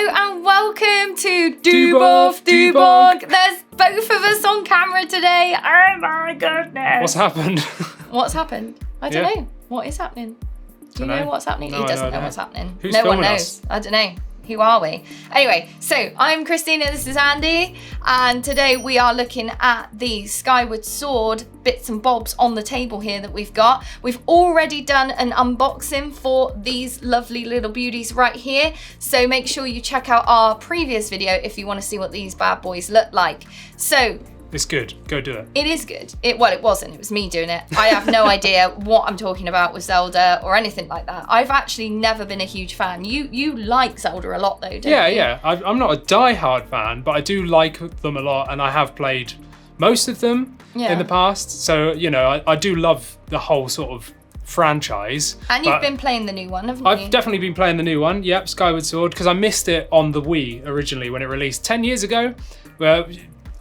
and welcome to Debuff Debunk. There's both of us on camera today. Oh my goodness. What's happened? What's happened? I don't know. What is happening? Do you know what's happening? No, he doesn't know what's happening. Who's no one filming knows. us? I don't know. Who are we? Anyway, so I'm Christina, this is Andy, and today we are looking at the Skyward Sword bits and bobs on the table here that we've got. We've already done an unboxing for these lovely little beauties right here, so make sure you check out our previous video if you want to see what these bad boys look like. So, it's good. Go do it. it is good. Well, it wasn't. It was me doing it. I have no idea what I'm talking about with Zelda or anything like that. I've actually never been a huge fan. You like Zelda a lot though, don't you? Yeah. I'm not a die-hard fan, but I do like them a lot, and I have played most of them in the past. So, you know, I do love the whole sort of franchise. And you've been playing the new one, haven't you? I've definitely been playing the new one. Yep, Skyward Sword, because I missed it on the Wii originally when it released 10 years ago. Well,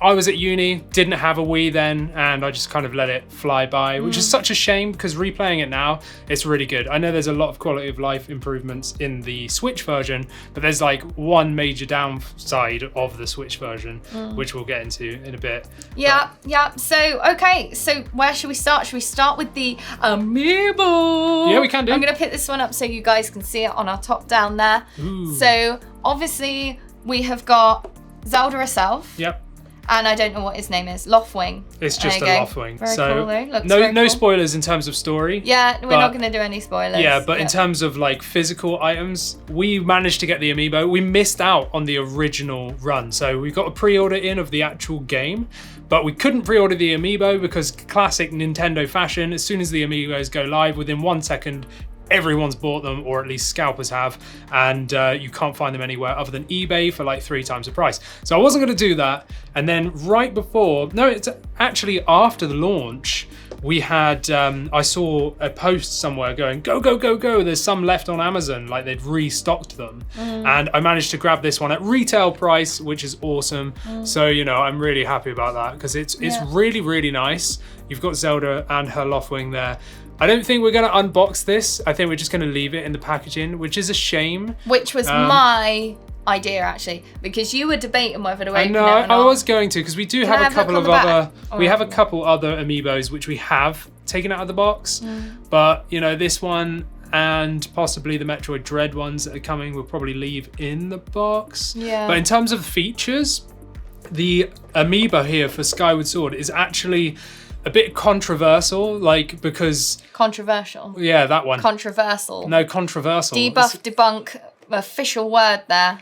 I was at uni, didn't have a Wii then, and I just kind of let it fly by, which is such a shame because replaying it now, it's really good. I know there's a lot of quality of life improvements in the Switch version, but there's like one major downside of the Switch version, which we'll get into in a bit. Yeah. So, okay, so where should we start? Should we start with the Amiibo? Yeah, we can do. I'm going to pick this one up so you guys can see it on our top down there. Ooh. So, obviously, we have got Zelda herself. Yep. And I don't know what his name is. Loftwing. It's just a There you go. Loftwing. Very So cool though. Looks no very cool. spoilers in terms of story. Yeah, we're not going to do any spoilers. Yeah, but in terms of like physical items, we managed to get the Amiibo. We missed out on the original run. So we got a pre-order in of the actual game, but we couldn't pre-order the Amiibo because classic Nintendo fashion, as soon as the Amiibos go live, within 1 second, everyone's bought them, or at least scalpers have, and you can't find them anywhere other than eBay for like 3 times the price. So I wasn't going to do that. And then right before, no, it's actually after the launch, we had, I saw a post somewhere going, go, there's some left on Amazon, like they'd restocked them. And I managed to grab this one at retail price, which is awesome. So, you know, I'm really happy about that because it's really, really nice. You've got Zelda and her Loftwing there. I don't think we're going to unbox this. I think we're just going to leave it in the packaging, which is a shame. Which was my idea, actually, because you were debating whether to open it or not. I was going to, because we do have a couple of other... We have a yeah. couple other Amiibos, which we have taken out of the box. But, you know, this one and possibly the Metroid Dread ones that are coming, we'll probably leave in the box. Yeah. But in terms of features, the Amiibo here for Skyward Sword is actually a bit controversial, like, because... Controversial. Yeah, that one. Controversial. No, controversial. Debuff Debunk, official word there,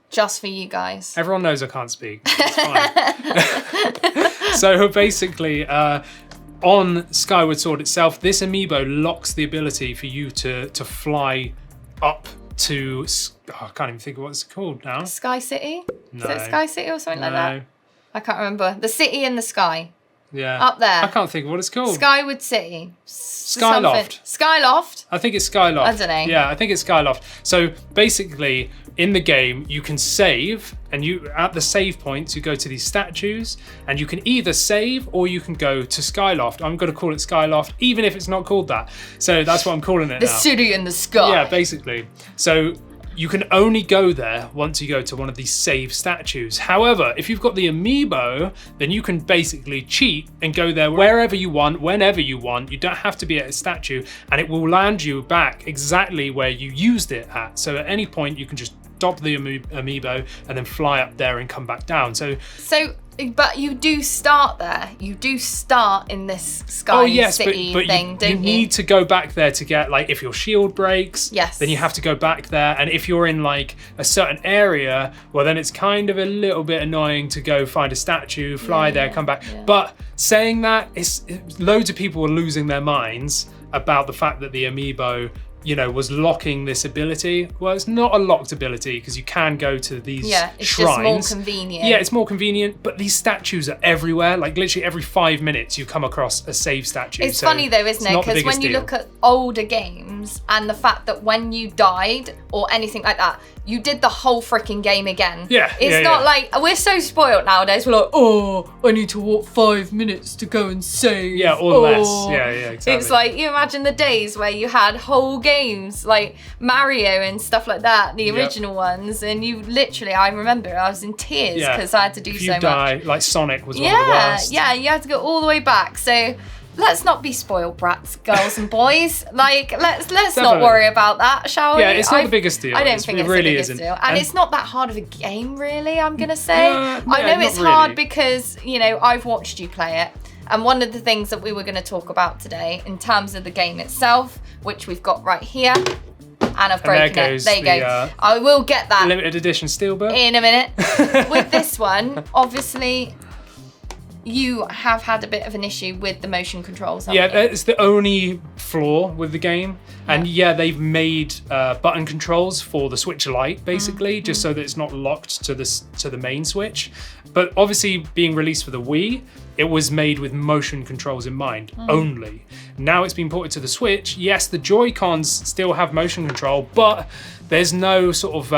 just for you guys. Everyone knows I can't speak. It's fine. So basically, on Skyward Sword itself, this Amiibo locks the ability for you to fly up to... I can't even think of what it's called now. Sky City? No. Is it Sky City or something like that? I can't remember. The city in the sky. Yeah. Up there. I can't think of what it's called. Skyward City. Skyloft. Skyloft? I think it's Skyloft. I don't know. Yeah, I think it's Skyloft. So basically, in the game, you can save, and you at the save points, you go to these statues, and you can either save or you can go to Skyloft. I'm going to call it Skyloft, even if it's not called that. So that's what I'm calling it The now. city in the sky. Yeah, basically. So you can only go there once you go to one of these save statues. However, if you've got the Amiibo, then you can basically cheat and go there wherever you want, whenever you want. You don't have to be at a statue, and it will land you back exactly where you used it at. So at any point, you can just stop the Amiibo and then fly up there and come back down. So, but you do start there. You do start in this Sky City thing, don't you? You need to go back there to get, like, if your shield breaks, yes, then you have to go back there. And if you're in, like, a certain area, well, then it's kind of a little bit annoying to go find a statue, fly there, come back. Yeah. But saying that, loads of people are losing their minds about the fact that the Amiibo, you know, was locking this ability. Well, it's not a locked ability because you can go to these it's shrines. just more convenient. Yeah, it's more convenient, but these statues are everywhere. Like literally every 5 minutes you come across a save statue. It's funny though, isn't it? Because when you look at older games and the fact that when you died or anything like that, you did the whole freaking game again. Yeah. It's not like, we're so spoiled nowadays. We're like, oh, I need to walk 5 minutes to go and save. Yeah, or less. Yeah, exactly. It's like, you imagine the days where you had whole games like Mario and stuff like that, the original ones, and you literally, I remember I was in tears because I had to do so much. If you die, like Sonic was one of the worst. Yeah, you had to go all the way back. So let's not be spoiled brats, girls and boys. Like, let's not worry about that, shall we? Yeah, it's not the biggest deal. I don't think it's really the biggest deal. And it's not that hard of a game, really, I'm going to say. I know it's hard because, you know, I've watched you play it. And one of the things that we were going to talk about today in terms of the game itself, which we've got right here, and I've broken it. There you go. I will get that limited edition steelbook in a minute. With this one, obviously, you have had a bit of an issue with the motion controls, haven't you? It's the only flaw with the game. And they've made button controls for the Switch Lite, basically, just so that it's not locked to the main Switch. But obviously, being released for the Wii, it was made with motion controls in mind only. Now it's been ported to the Switch. Yes, the Joy-Cons still have motion control, but there's no sort of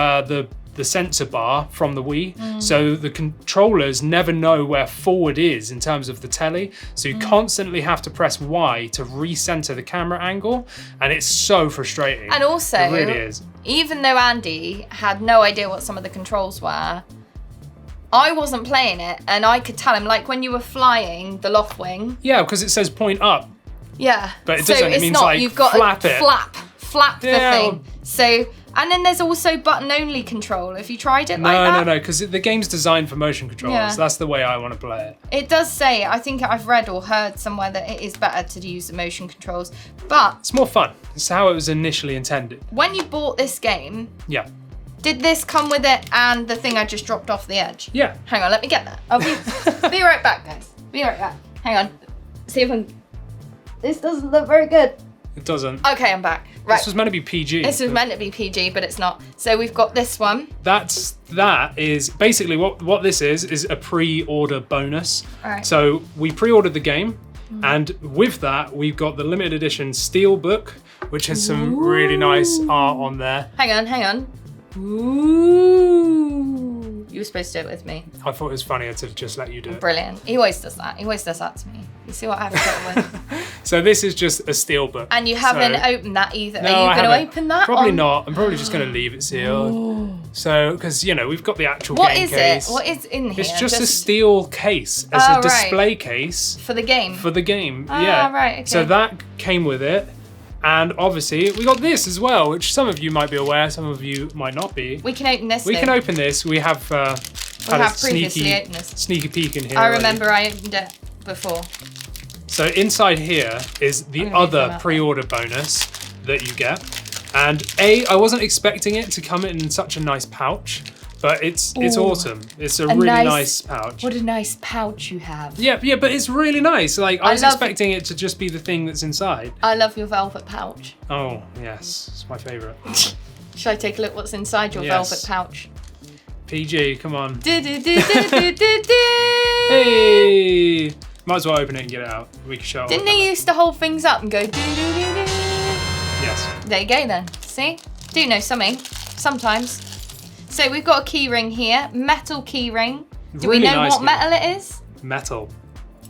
the sensor bar from the Wii, so the controllers never know where forward is in terms of the telly, so you constantly have to press Y to recenter the camera angle, and it's so frustrating. And also, it really is. Even though Andy had no idea what some of the controls were, I wasn't playing it, and I could tell him, like when you were flying the loft wing. Yeah, because it says point up. Yeah. But it doesn't, it means not, like you've got flap it. Flap the thing. So, and then there's also button-only control. Have you tried it like that? No, because the game's designed for motion controls. Yeah. That's the way I want to play it. It does say, I think I've read or heard somewhere that it is better to use the motion controls, but it's more fun. It's how it was initially intended. When you bought this game, did this come with it and the thing I just dropped off the edge? Yeah. Hang on, let me get that. I'll be right back, guys. Be right back. Hang on. See if I can... This doesn't look very good. It doesn't. Okay, I'm back. Right. This was meant to be PG. This was meant to be PG, but it's not. So we've got this one. That is basically what this is a pre-order bonus. All right. So we pre-ordered the game, and with that we've got the limited edition steelbook, which has some really nice art on there. Hang on. Ooh. You were supposed to do it with me. I thought it was funnier to just let you do it. Brilliant. He always does that. He always does that to me. You see what I have to with? So this is just a steelbook. And you haven't opened that either. No, Are you going to open that? Probably not. I'm probably just going to leave it sealed. Ooh. So, because, you know, we've got the actual game case. What is in here? It's just a steel case as a display case. For the game? For the game, right, okay. So that came with it. And obviously, we got this as well, which some of you might be aware, some of you might not be. We can open this. We can open this. We have had a sneaky peek in here. I remember I opened it before. So inside here is the other pre-order bonus that you get. And I wasn't expecting it to come in such a nice pouch. But it's awesome. It's a really nice pouch. What a nice pouch you have. Yeah, but it's really nice. Like I was expecting it to just be the thing that's inside. I love your velvet pouch. Oh, yes. It's my favourite. Should I take a look what's inside your velvet pouch? PG, come on. Hey! Might as well open it and get it out. We can show it. Didn't they used to hold things up and go do-do-do-do? Yes. There you go then. See? Do know something. Sometimes. So we've got a key ring here, metal key ring. Do we know what metal it is? Metal.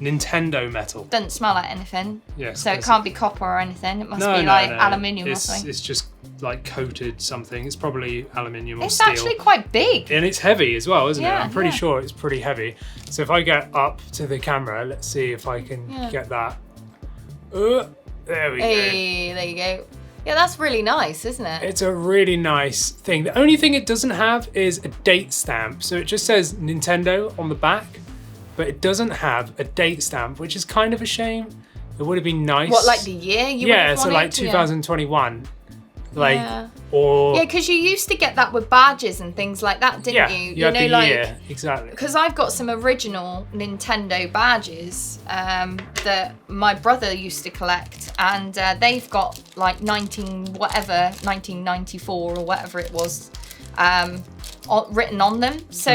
Nintendo metal. Doesn't smell like anything. Yes. So it can't be copper or anything. It must be like aluminium or something. It's just like coated something. It's probably aluminium or steel. It's actually quite big. And it's heavy as well, isn't it? I'm pretty yeah. sure it's pretty heavy. So if I get up to the camera, let's see if I can get that. There we go. Hey, there you go. Yeah, that's really nice, isn't it? It's a really nice thing. The only thing it doesn't have is a date stamp. So it just says Nintendo on the back, but it doesn't have a date stamp, which is kind of a shame. It would have been nice. What, like the year you Yeah, so like 2021. Like, or... Yeah, because you used to get that with badges and things like that, didn't you? You had the year, exactly. Because I've got some original Nintendo badges that my brother used to collect, and they've got like 1994 or whatever it was. written on them. So,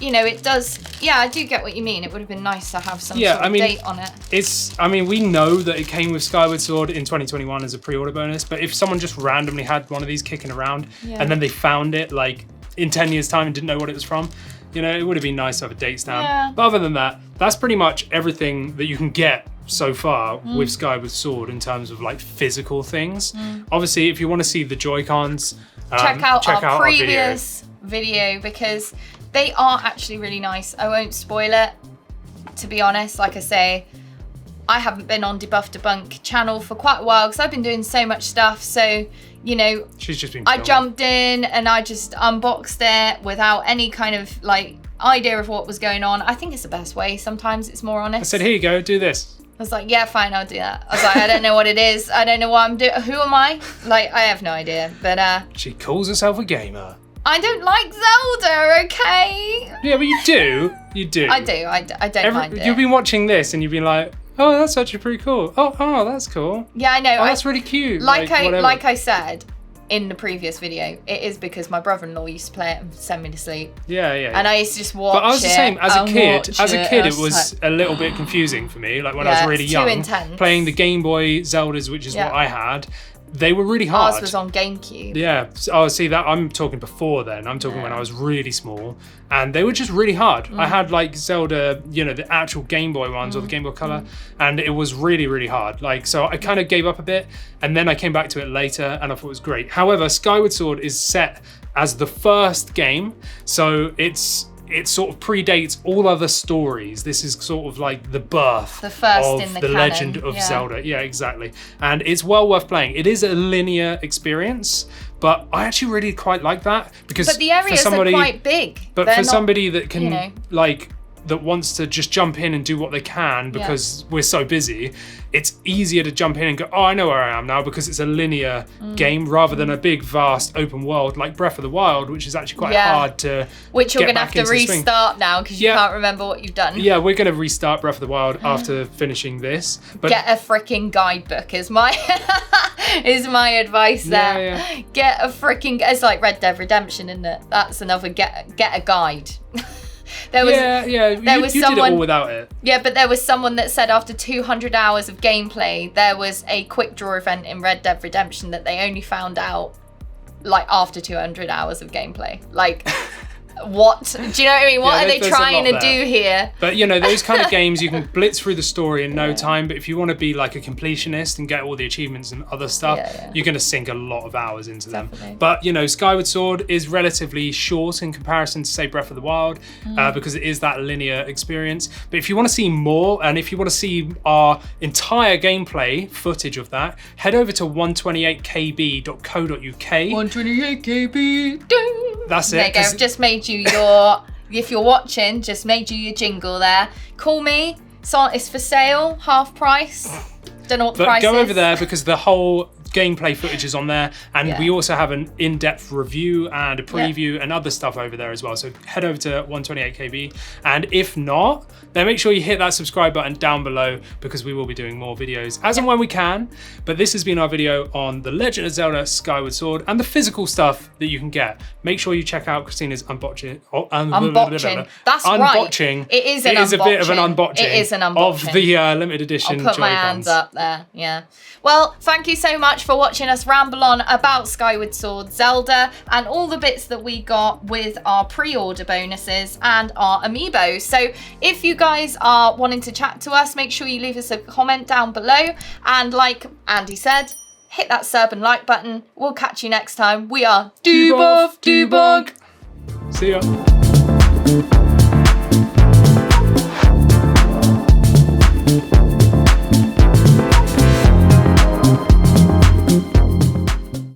you know, it does, yeah, I do get what you mean. It would have been nice to have some sort of date on it. We know that it came with Skyward Sword in 2021 as a pre-order bonus, but if someone just randomly had one of these kicking around and then they found it like in 10 years time and didn't know what it was from, you know, it would have been nice to have a date stamp. Yeah. But other than that, that's pretty much everything that you can get so far with Skyward Sword in terms of like physical things. Obviously, if you want to see the Joy-Cons, check out our previous video because they are actually really nice. I won't spoil it, to be honest. Like I say, I haven't been on Debuff Debunk channel for quite a while because I've been doing so much stuff. So, you know, she's just been I jumped in and I just unboxed it without any kind of like idea of what was going on. I think it's the best way. Sometimes it's more honest. I said, here you go, do this. I was like, yeah, fine, I'll do that. I was like, I don't know what it is. I don't know what I'm doing. Who am I? Like, I have no idea. But she calls herself a gamer. I don't like Zelda, okay? Yeah, but you do. You do. I do. I don't mind it. You've been watching this and you've been like, oh, that's actually pretty cool. Oh, that's cool. Yeah, I know. Oh, that's really cute. Like I said in the previous video, it is because my brother-in-law used to play it and send me to sleep. Yeah. And I used to just watch it. But I was the same as a kid. As a kid, it was a little bit confusing for me. Like when I was really young, too intense. Playing the Game Boy Zeldas, which is what I had. They were really hard. Ours was on GameCube. Yeah. Oh, see that I'm talking before then. I'm talking when I was really small, and they were just really hard. I had like Zelda, you know, the actual Game Boy ones or the Game Boy Color, and it was really, really hard. Like, so I kind of gave up a bit, and then I came back to it later, and I thought it was great. However, Skyward Sword is set as the first game, so it sort of predates all other stories. This is sort of like the birth of the legend of Zelda. Yeah, exactly. And it's well worth playing. It is a linear experience, but I actually really quite like that because but the areas are quite big. But for somebody that can like that wants to just jump in and do what they can because we're so busy, it's easier to jump in and go, oh, I know where I am now, because it's a linear game rather than a big, vast open world like Breath of the Wild, which is actually quite hard to Which you're going to have to restart now because you can't remember what you've done. Yeah, we're going to restart Breath of the Wild after finishing this. But get a freaking guidebook is my advice there. Yeah. Get a freaking, it's like Red Dead Redemption, isn't it? That's another, get a guide. There was, you did it all without it. Yeah, but there was someone that said after 200 hours of gameplay, there was a quick draw event in Red Dead Redemption that they only found out like after 200 hours of gameplay. Like, what? Do you know what I mean? What are they trying to do here? But you know, those kind of games, you can blitz through the story in no time, but if you want to be like a completionist and get all the achievements and other stuff, you're going to sink a lot of hours into them. But you know, Skyward Sword is relatively short in comparison to say Breath of the Wild, because it is that linear experience. But if you want to see more, and if you want to see our entire gameplay footage of that, head over to 128kb.co.uk. 128kb. That's it. There you go. I've just made you your, if you're watching, just made you your jingle there. Call me. It's for sale, half price. Don't know what the price is. But go over there because the whole gameplay footage is on there, and we also have an in-depth review and a preview and other stuff over there as well. So head over to 128kb, and if not, then make sure you hit that subscribe button down below because we will be doing more videos as and when we can. But this has been our video on The Legend of Zelda Skyward Sword and the physical stuff that you can get. Make sure you check out Christina's unboxing. That's unboxing. Right. It is a bit of an unboxing. It is an unboxing of the limited edition I'll put my hands up there. Yeah. Well, thank you so much for watching us ramble on about Skyward Sword, Zelda, and all the bits that we got with our pre-order bonuses and our Amiibo. So if you guys are wanting to chat to us, make sure you leave us a comment down below. And like Andy said, hit that sub and like button. We'll catch you next time. We are Debuff Debunk. See ya.